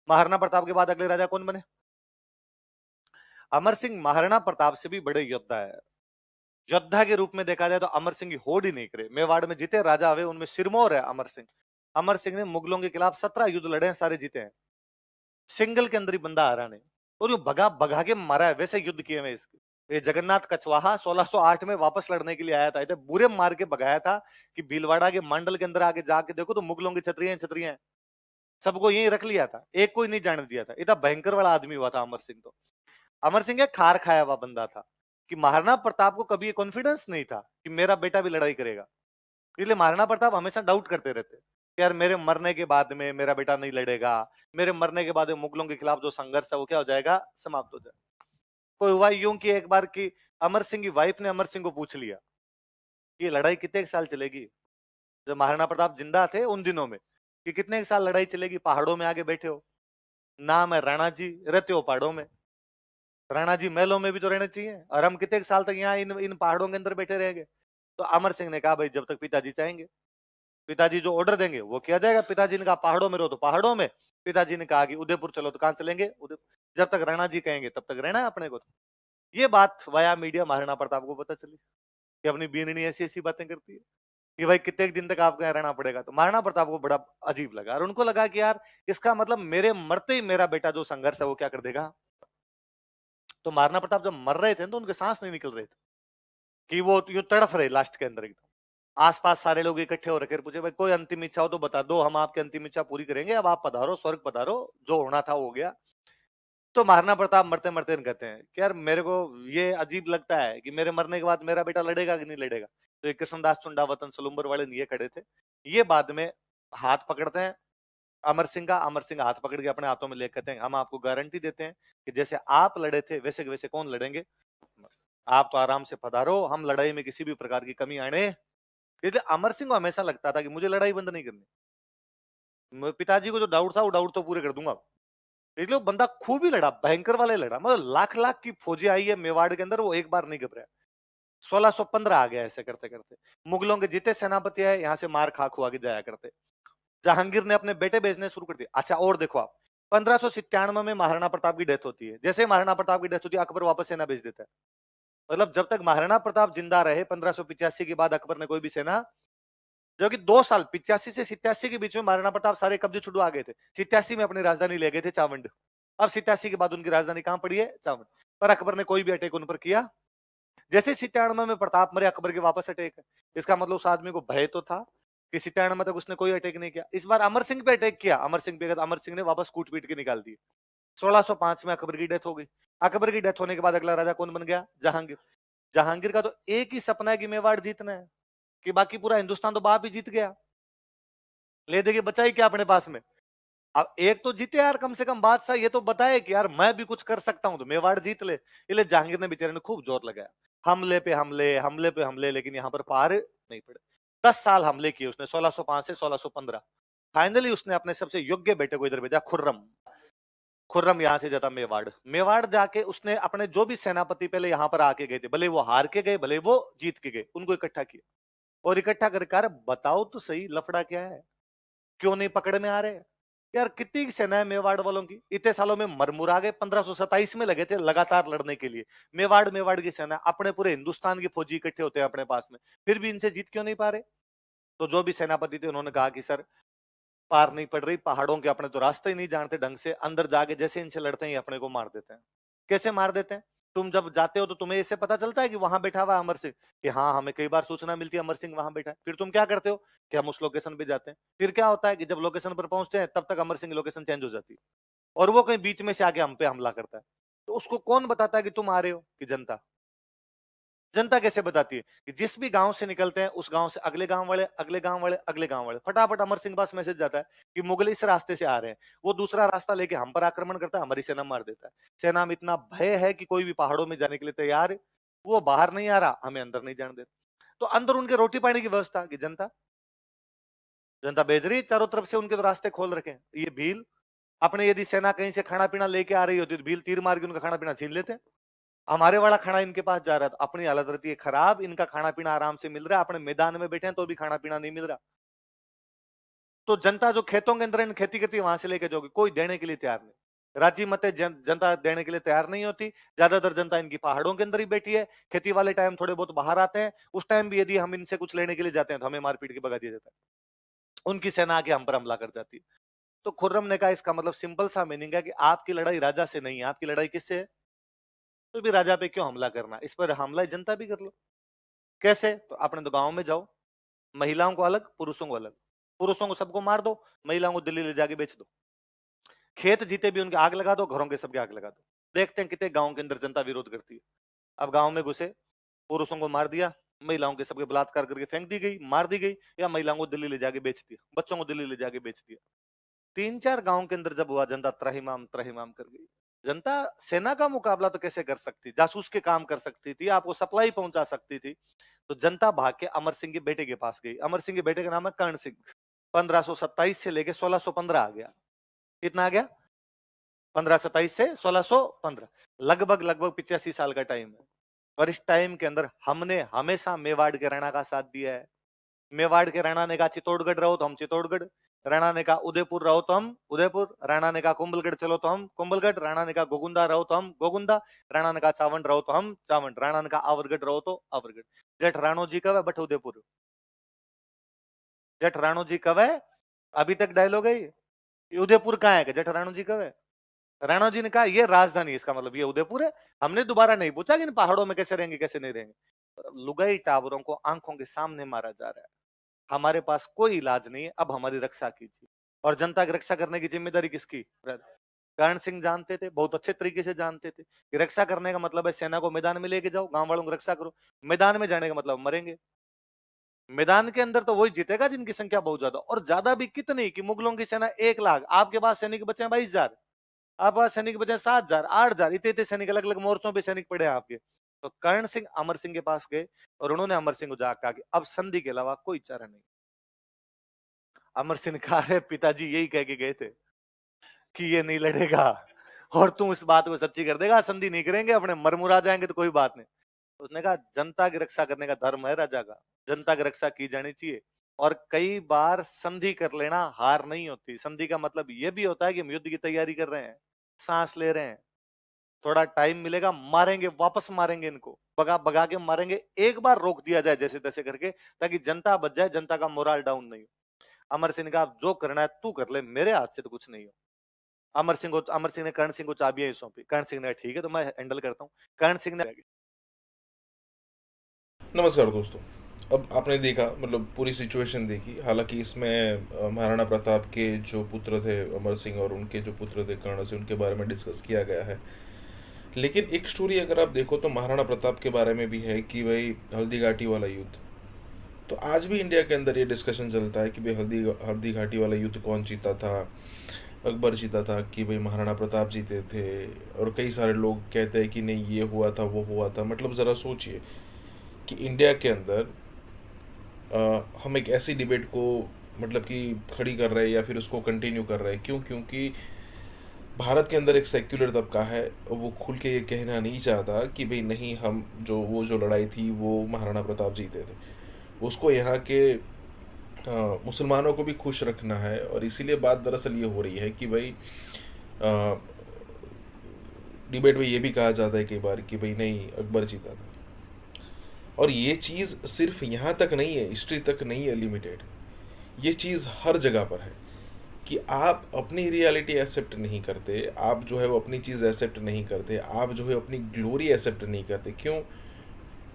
महाराणा प्रताप के बाद अगले राजा कौन बने? अमर सिंह महाराणा प्रताप से भी बड़े योद्धा है। योद्धा के रूप में देखा जाए तो अमर सिंह की होड़ ही नहीं करे। मेवाड़ में जिते राजा हुए उनमें सिरमौर है अमर सिंह। अमर सिंह ने मुगलों के खिलाफ 17 युद्ध लड़े हैं, सारे जीते हैं। सिंगल के अंदर ही बंदा हारा नहीं, और जो भगा भगा के मारा है, वैसे युद्ध किए हुए इसके। ये जगन्नाथ कछवाहा 1608 में वापस लड़ने के लिए आया था, इतने बुरे मार के भगाया था कि भीलवाड़ा के मंडल के अंदर आके जाके देखो तो मुगलों की छतरियां छतरियां, सबको यहीं रख लिया था, एक को ही नहीं जाने दिया था। इतना भयंकर वाला आदमी हुआ था अमर सिंह। तो अमर सिंह एक खार खाया हुआ बंदा था कि महाराणा प्रताप को कभी कॉन्फिडेंस नहीं था कि मेरा बेटा भी लड़ाई करेगा। इसलिए महाराणा प्रताप हमेशा डाउट करते रहते कि यार मेरे मरने के बाद में मेरा बेटा नहीं लड़ेगा, मेरे मरने के बाद में मुगलों के खिलाफ जो संघर्ष है वो क्या हो जाएगा, समाप्त हो जाएगा। तो हुआ यूं कि एक बार की अमर सिंह की वाइफ ने अमर सिंह को पूछ लिया कि ये लड़ाई कितने साल चलेगी, जब महाराणा प्रताप जिंदा थे उन दिनों में, कि कितने साल लड़ाई चलेगी, पहाड़ों में आगे बैठे हो, नाम है राणा जी, रहते हो पहाड़ों में, राणा जी महलों में भी तो रहना चाहिए, और हम कितने साल तक यहाँ इन इन पहाड़ों के अंदर बैठे रहेंगे। तो अमर सिंह ने कहा भाई जब तक पिताजी चाहेंगे, पिताजी जो ऑर्डर देंगे वो किया जाएगा। पिताजी ने कहा पहाड़ों में रहो तो पहाड़ों में, पिताजी ने कहा कि उदयपुर चलो तो कहां चलेंगे, उदयपुर, जब तक राणा जी कहेंगे तब तक रहना है अपने को। ये बात वाया मीडिया महाराणा प्रताप को पता चली कि अपनी बीननी ऐसी ऐसी बातें करती है कि भाई कितने दिन तक आपको यहाँ रहना पड़ेगा। तो महाराणा प्रताप को बड़ा अजीब लगा, और उनको लगा कि यार इसका मतलब मेरे मरते ही मेरा बेटा जो संघर्ष है वो क्या कर देगा। तो महाराणा प्रताप जब मर रहे थे तो उनके सांस नहीं निकल रहे थे, कि वो यूं तड़फ रहे लास्ट के अंदर एकदम। आसपास सारे लोग इकट्ठे हो रखे, पूछे भाई कोई अंतिम इच्छा हो तो बता दो, हम आपकी अंतिम इच्छा पूरी करेंगे, अब आप पधारो, स्वर्ग पधारो, जो होना था हो गया। तो महाराणा प्रताप मरते मरते कहते हैं कि यार मेरे को ये अजीब लगता है कि मेरे मरने के बाद मेरा बेटा लड़ेगा कि नहीं लड़ेगा। तो एक कृष्णदास चुंडावतन सलुम्बर वाले ये खड़े थे, ये बाद में हाथ पकड़ते हैं अमर सिंह का। अमर सिंह हाथ पकड़ के अपने हाथों में ले कहते हैं हम आपको गारंटी देते हैं कि जैसे आप लड़े थे वैसे के वैसे कौन लड़ेंगे, आप तो आराम से पधारो, हम लड़ाई में किसी भी प्रकार की कमी आने। इसलिए अमर सिंह को हमेशा लगता था कि मुझे लड़ाई बंद नहीं करनी, पिताजी को जो डाउट था वो डाउट तो पूरे कर दूंगा। इसलिए वो बंदा खूब ही लड़ा, भयंकर वाले लड़ा, मतलब लाख लाख की फौजी आई है मेवाड़ के अंदर, वो एक बार नहीं घबराया। 1615 आ गया ऐसे करते करते। मुगलों के जितने सेनापति है यहाँ से मार खा खुआ के जाया करते। जहांगीर ने अपने बेटे भेजने शुरू कर दिए। अच्छा और देखो आप, 1597 में महाराणा प्रताप की डेथ होती है, जैसे महाराणा प्रताप की डेथ होती है अकबर वापस सेना भेज देता है। मतलब जब तक महाराणा प्रताप जिंदा रहे 1585 के बाद अकबर ने कोई भी सेना, जो कि 2 साल 85 से 87 के बीच में महाराणा प्रताप सारे कब्जे छुड़वा गए थे। 87 में अपनी राजधानी ले गए थे चावंड। अब 87 के बाद उनकी राजधानी कहां पड़ी है, चावंड। पर अकबर ने कोई भी अटैक उन पर किया। जैसे 97 में प्रताप मरे अकबर के वापस अटैक है, इसका मतलब उस आदमी को भय तो था कि 97 तक उसने कोई अटैक नहीं किया। इस बार अमर सिंह पे अटैक किया, अमर सिंह पे अमर सिंह ने वापस कूट पीट के निकाल दिए। 1605 में अकबर की डेथ हो गई। अकबर की डेथ होने के बाद अगला राजा कौन बन गया, जहांगीर। जहांगीर का तो एक ही सपना है कि मेवाड़ जीतना है, कि बाकी पूरा हिंदुस्तान तो बाप ही जीत गया, ले देके बचा ही क्या अपने पास में। अब एक तो जीते यार, कम से कम बादशाह ये तो बताए कि यार मैं भी कुछ कर सकता हूं, तो मेवाड़ जीत ले। इसलिए जहांगीर ने बेचारे ने खूब जोर लगाया, हमले पे हमले, हमले पे हमले, लेकिन यहां पर पार नहीं पड़े। 10 साल हमले किए उसने, 1605 से 1615। फाइनली उसने अपने सबसे योग्य बेटे को इधर भेजा, खुर्रम। खुर्रम यहां से जाता मेवाड़। मेवाड़ जाके उसने अपने जो भी सेनापति पहले यहां पर आके गए थे, भले वो हार के गए भले वो जीत के गए, उनको इकट्ठा किया। और इकट्ठा करके बताओ तो सही लफड़ा क्या है, क्यों नहीं पकड़ में आ रहे यार। कितनी सेना है मेवाड़ वालों की, इतने सालों में मरमुरा गए। 1527 में लगे थे लगातार लड़ने के लिए। मेवाड़ मेवाड़ की सेना, अपने पूरे हिंदुस्तान के फौजी इकट्ठे होते हैं अपने पास में, फिर भी इनसे जीत क्यों नहीं पा रहे। तो जो भी सेनापति थे उन्होंने कहा कि सर पार नहीं पड़ रही, पहाड़ों के अपने तो रास्ते ही नहीं जानते ढंग से, अंदर जाके जैसे इनसे लड़ते हैं अपने को मार देते हैं। कैसे मार देते हैं, तुम जब जाते हो तो तुम्हें इससे पता चलता है कि वहां बैठा हुआ अमर सिंह, कि हाँ हमें कई बार सूचना मिलती है अमर सिंह वहां बैठा है, फिर तुम क्या करते हो कि हम उस लोकेशन पे जाते हैं। फिर क्या होता है कि जब लोकेशन पर पहुंचते हैं तब तक अमर सिंह लोकेशन चेंज हो जाती है, और वो कहीं बीच में से आके हम पे हमला करता है। तो उसको कौन बताता है कि तुम आ रहे हो, कि जनता। जनता कैसे बताती है कि जिस भी गांव से निकलते हैं उस गांव से अगले गांव वाले, अगले गांव वाले, अगले गांव वाले, फटाफट अमर सिंह पास मैसेज जाता है कि मुगल इस रास्ते से आ रहे हैं। वो दूसरा रास्ता लेके हम पर आक्रमण करता है, हमारी सेना मार देता है। सेना में इतना भय है कि कोई भी पहाड़ों में जाने के लिए तैयार है, वो बाहर नहीं आ रहा, हमें अंदर नहीं जाने देता। तो अंदर उनके रोटी पानी की व्यवस्था की जनता, जनता भेज रही है चारों तरफ से, उनके तो रास्ते खोल रखे हैं। ये भील अपने यदि सेना कहीं से खाना पीना लेके आ रही होती तो भील तीर मार के उनका खाना पीना छीन लेते हैं। हमारे वाला खाना इनके पास जा रहा है तो अपनी हालत रहती है खराब, इनका खाना पीना आराम से मिल रहा है, अपने मैदान में बैठे हैं तो भी खाना पीना नहीं मिल रहा। तो जनता जो खेतों के अंदर इन खेती करती है वहां से लेके जाओगी, कोई देने के लिए तैयार नहीं। राजी मत है, जनता देने के लिए तैयार नहीं होती। ज्यादातर जनता इनकी पहाड़ों के अंदर ही बैठी है। खेती वाले टाइम थोड़े बहुत बाहर आते हैं, उस टाइम भी यदि हम इनसे कुछ लेने के लिए जाते हैं तो हमें मारपीट के भगा दिया जाता है। उनकी सेना आके हम पर हमला कर जाती है। तो खुर्रम ने कहा इसका मतलब सिंपल सा मीनिंग है कि आपकी लड़ाई राजा से नहीं है, आपकी लड़ाई किससे है? तो भी राजा पे क्यों हमला करना, इस पर हमला जनता भी कर लो। कैसे? तो अपने तो गांव में जाओ, महिलाओं को अलग, पुरुषों को अलग। पुरुषों को सबको मार दो, महिलाओं को दिल्ली ले जाके बेच दो। खेत जीते भी उनके आग लगा दो, घरों के सबके आग लगा दो। देखते हैं कितने गांव के अंदर जनता विरोध करती है। अब गांव में घुसे, पुरुषों को मार दिया, महिलाओं के सबके बलात्कार करके फेंक दी गई, मार दी गई, या महिलाओं को दिल्ली ले जाके बेच दिया, बच्चों को दिल्ली ले जाके बेच दिया। 3-4 गांव के अंदर जब हुआ, जनता त्राहिमाम त्राहिमाम कर गई। जनता सेना का मुकाबला तो कैसे कर सकती, जासूस के काम कर सकती थी, आपको सप्लाई पहुंचा सकती थी। तो जनता भाग के अमर सिंह के बेटे के पास गई। अमर सिंह के बेटे का नाम है कर्ण सिंह। 1527 से लेके 1615 आ गया। कितना आ गया? 1527 से 1615, लगभग लगभग 85 साल का टाइम है। और इस टाइम के अंदर हमने हमेशा मेवाड़ के राणा का साथ दिया है। मेवाड़ के राणा ने कहा चित्तौड़गढ़ रहो तो हम चित्तौड़गढ़, राणा ने कहा उदयपुर रहो तो हम उदयपुर, राणा ने कहा कुंभलगढ़ चलो तो हम कुंभलगढ़, राणा ने कहा गोगुंदा रहो तो हम गोगुंदा, राणा ने कहा चावंड रहो तो हम चावंड, राणा ने कहा आवरगढ़ रहो तो आवरगढ़। जेठ राणो जी कब है? बट उदयपुर। जेठ राणो जी कब है? अभी तक डायलॉग है ये। उदयपुर कहाँ है? जेठ राणो जी कब है? राणा जी ने कहा ये राजधानी, इसका मतलब ये उदयपुर है। हमने दोबारा नहीं पूछा कि इन पहाड़ों में कैसे रहेंगे कैसे नहीं रहेंगे। लुगाई टावरों को आंखों के सामने मारा जा रहा है। हमारे पास कोई इलाज नहीं है, अब हमारी रक्षा कीजिए। और जनता की रक्षा करने की जिम्मेदारी किसकी? कर्ण सिंह जानते थे, बहुत अच्छे तरीके से जानते थे कि रक्षा करने का मतलब है सेना को मैदान में लेके जाओ, गांव वालों की रक्षा करो। मैदान में जाने का मतलब मरेंगे। मैदान के अंदर तो वही जीतेगा जिनकी संख्या बहुत ज्यादा, और ज्यादा भी कितनी कि मुगलों की सेना 1 लाख, आपके पास सैनिक बचे हैं 22,000, आपके पास सैनिक बचे 7,000, 8,000, इतने इतने सैनिक अलग अलग मोर्चों पे सैनिक पड़े हैं आपके। तो कर्ण सिंह अमर सिंह के पास गए और उन्होंने अमर सिंह को जाकर कहा कि अब संधि के अलावा कोई चारा नहीं। अमर सिंह कहा रहे पिताजी यही कह के गए थे कि ये नहीं लड़ेगा, और तू इस बात को सच्ची कर देगा, संधि नहीं करेंगे, अपने मरमुरा जाएंगे तो कोई बात नहीं। उसने कहा जनता की रक्षा करने का धर्म है राजा का, जनता की रक्षा की जानी चाहिए। और कई बार संधि कर लेना हार नहीं होती। संधि का मतलब यह भी होता है कि हम युद्ध की तैयारी कर रहे हैं, सांस ले रहे हैं, थोड़ा टाइम मिलेगा, मारेंगे, वापस मारेंगे, इनको भगा भगा के मारेंगे, एक बार रोक दिया जाए जैसे तैसे करके, ताकि जनता बच जाए, जनता का मोरल डाउन नहीं हो। अमर सिंह ने कहा जो करना है तू कर ले, मेरे हाथ से तो कुछ नहीं हो। अमर सिंह ने कर्ण सिंह को चाबियां सौंपी। कर्ण सिंह ने कहा ठीक है तो मैं हैंडल करता हूँ। कर्ण सिंह ने नमस्कार दोस्तों। अब आपने देखा, मतलब पूरी सिचुएशन देखी। हालांकि इसमें महाराणा प्रताप के जो पुत्र थे अमर सिंह और उनके जो पुत्र थे कर्ण सिंह, उनके बारे में डिस्कस किया गया है। लेकिन एक स्टोरी अगर आप देखो तो महाराणा प्रताप के बारे में भी है कि भाई हल्दी घाटी वाला युद्ध, तो आज भी इंडिया के अंदर ये डिस्कशन चलता है कि भाई हल्दी हल्दी घाटी वाला युद्ध कौन जीता था। अकबर जीता था कि भाई महाराणा प्रताप जीते थे। और कई सारे लोग कहते हैं कि नहीं ये हुआ था वो हुआ था। मतलब ज़रा सोचिए कि इंडिया के अंदर हम एक ऐसी डिबेट को मतलब कि खड़ी कर रहे हैं या फिर उसको कंटिन्यू कर रहे हैं। क्यों? क्योंकि भारत के अंदर एक सेक्युलर तबका है और वो खुल के ये कहना नहीं चाहता कि भाई नहीं, हम जो वो जो लड़ाई थी वो महाराणा प्रताप जीते थे। उसको यहाँ के मुसलमानों को भी खुश रखना है। और इसीलिए बात दरअसल ये हो रही है कि भाई डिबेट में ये भी कहा जाता है कई बार कि भाई नहीं, अकबर जीता था। और ये चीज़ सिर्फ यहाँ तक नहीं है, हिस्ट्री तक नहीं है लिमिटेड। ये चीज़ हर जगह पर है कि आप अपनी रियलिटी एक्सेप्ट नहीं करते, आप जो है वो अपनी चीज़ एक्सेप्ट नहीं करते, आप जो है अपनी ग्लोरी एक्सेप्ट नहीं करते। क्यों?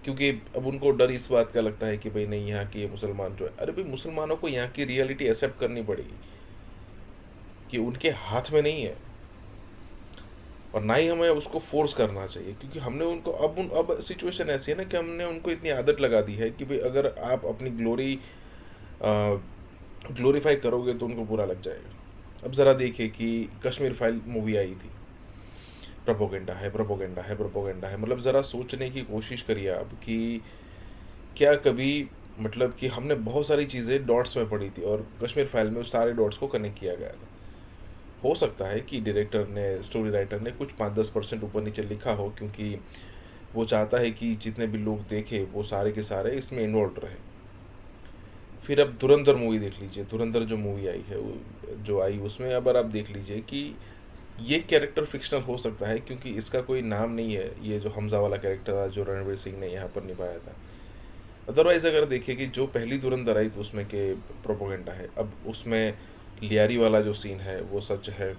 क्योंकि अब उनको डर इस बात का लगता है कि भाई नहीं, यहाँ के मुसलमान जो है, अरे भाई मुसलमानों को यहाँ की रियलिटी एक्सेप्ट करनी पड़ेगी कि उनके हाथ में नहीं है, और ना ही हमें उसको फोर्स करना चाहिए। क्योंकि हमने उनको अब सिचुएशन ऐसी है ना कि हमने उनको इतनी आदत लगा दी है कि भाई अगर आप अपनी ग्लोरी ग्लोरीफाई करोगे तो उनको बुरा लग जाएगा। अब ज़रा देखिए कि कश्मीर फाइल मूवी आई थी, प्रोपोगेंडा है, प्रोपोगेंडा है, प्रोपोगेंडा है। मतलब ज़रा सोचने की कोशिश करिए आप कि क्या कभी, मतलब कि हमने बहुत सारी चीज़ें डॉट्स में पढ़ी थी और कश्मीर फाइल में उस सारे डॉट्स को कनेक्ट किया गया था। हो सकता है कि डायरेक्टर ने, स्टोरी राइटर ने कुछ 5-10% ऊपर नीचे लिखा हो, क्योंकि वो चाहता है कि जितने भी लोग देखे वो सारे के सारे इसमें इन्वॉल्व रहे। फिर अब धुरंधर मूवी देख लीजिए, धुरंधर जो मूवी आई है जो आई उसमें अगर आप देख लीजिए कि ये कैरेक्टर फिक्शनल हो सकता है क्योंकि इसका कोई नाम नहीं है, ये जो हमजा वाला कैरेक्टर था जो रणवीर सिंह ने यहाँ पर निभाया था। अदरवाइज अगर देखिए कि जो पहली धुरंधर आई तो उसमें के प्रोपोगेंडा है, अब उसमें लियारी वाला जो सीन है वो सच है,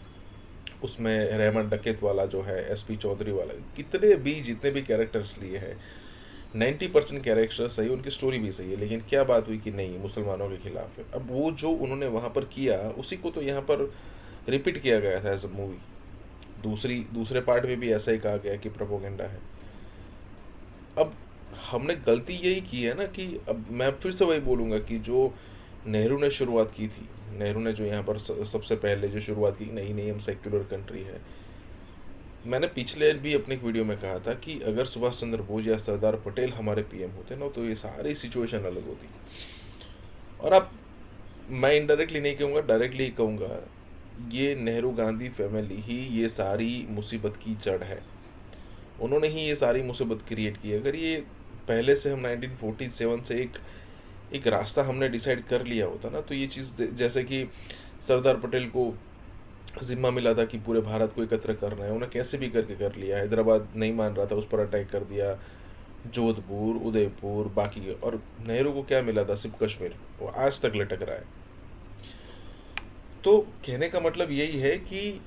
उसमें रहमान डकैत वाला जो है, एसपी चौधरी वाला, कितने भी जितने भी कैरेक्टर्स लिए हैं 90% कैरेक्टर सही, उनकी स्टोरी भी सही है, लेकिन क्या बात हुई कि नहीं मुसलमानों के खिलाफ है। अब वो जो उन्होंने वहाँ पर किया उसी को तो यहाँ पर रिपीट किया गया था एज अ मूवी। दूसरे पार्ट में भी ऐसा ही कहा गया कि प्रोपोगेंडा है। अब हमने गलती यही की है ना कि अब मैं फिर से वही बोलूँगा कि जो नेहरू ने शुरुआत की थी, नेहरू ने जो यहाँ पर सबसे पहले जो शुरुआत की, नहीं नहीं हम सेक्युलर कंट्री है, मैंने पिछले भी अपने एक वीडियो में कहा था कि अगर सुभाष चंद्र बोस या सरदार पटेल हमारे पीएम होते ना तो ये सारी सिचुएशन अलग होती। और अब मैं इनडायरेक्टली नहीं कहूँगा, डायरेक्टली ही कहूँगा, ये नेहरू गांधी फैमिली ही ये सारी मुसीबत की जड़ है, उन्होंने ही ये सारी मुसीबत क्रिएट की। अगर ये पहले से हम 1947 से एक रास्ता हमने डिसाइड कर लिया होता ना तो ये चीज़ जैसे कि सरदार पटेल को जिम्मा मिला था कि पूरे भारत को एकत्र करना है, उन्हें कैसे भी करके कर लिया, हैदराबाद नहीं मान रहा था उस पर अटैक कर दिया, जोधपुर उदयपुर बाकी, और नेहरू को क्या मिला था, सिर्फ कश्मीर, वो आज तक लटक रहा है। तो कहने का मतलब यही है कि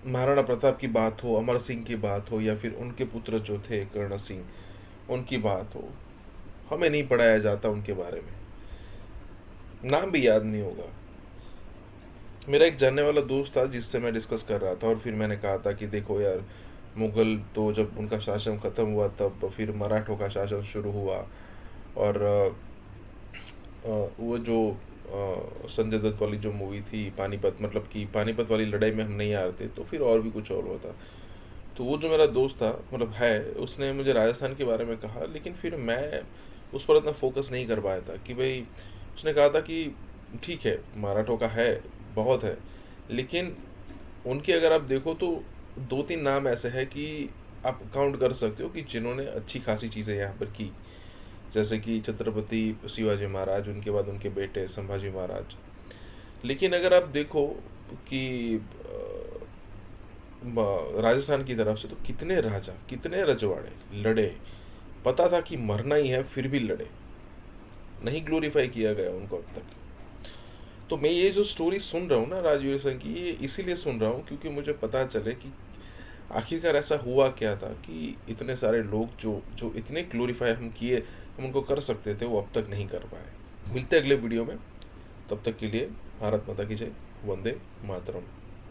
महाराणा प्रताप की बात हो, अमर सिंह की बात हो, या फिर उनके पुत्र जो थे कर्ण सिंह उनकी बात हो, हमें नहीं पढ़ाया जाता उनके बारे में, नाम भी याद नहीं होगा। मेरा एक जानने वाला दोस्त था जिससे मैं डिस्कस कर रहा था और फिर मैंने कहा था कि देखो यार, मुग़ल तो जब उनका शासन ख़त्म हुआ तब फिर मराठों का शासन शुरू हुआ, और वो जो संजय दत्त वाली जो मूवी थी पानीपत, मतलब कि पानीपत वाली लड़ाई में हम नहीं आ रहे थे तो फिर और भी कुछ और होता। तो वो जो मेरा दोस्त था, मतलब है, उसने मुझे राजस्थान के बारे में कहा, लेकिन फिर मैं उस पर इतना फोकस नहीं कर पाया था कि भाई, उसने कहा था कि ठीक है मराठों का है, बहुत है, लेकिन उनके अगर आप देखो तो 2-3 नाम ऐसे हैं कि आप काउंट कर सकते हो कि जिन्होंने अच्छी खासी चीज़ें यहाँ पर की, जैसे कि छत्रपति शिवाजी महाराज, उनके बाद उनके बेटे संभाजी महाराज। लेकिन अगर आप देखो कि राजस्थान की तरफ से तो कितने राजा, कितने रजवाड़े लड़े, पता था कि मरना ही है फिर भी लड़े, नहीं ग्लोरीफाई किया गया उनको अब तक। तो मैं ये जो स्टोरी सुन रहा हूँ ना राजवीर सिंह की, ये इसीलिए सुन रहा हूँ क्योंकि मुझे पता चले कि आखिरकार ऐसा हुआ क्या था कि इतने सारे लोग जो जो इतने ग्लोरीफाई हम किए, हम उनको कर सकते थे, वो अब तक नहीं कर पाए। मिलते अगले वीडियो में, तब तक के लिए भारत माता की जय, वंदे मातरम।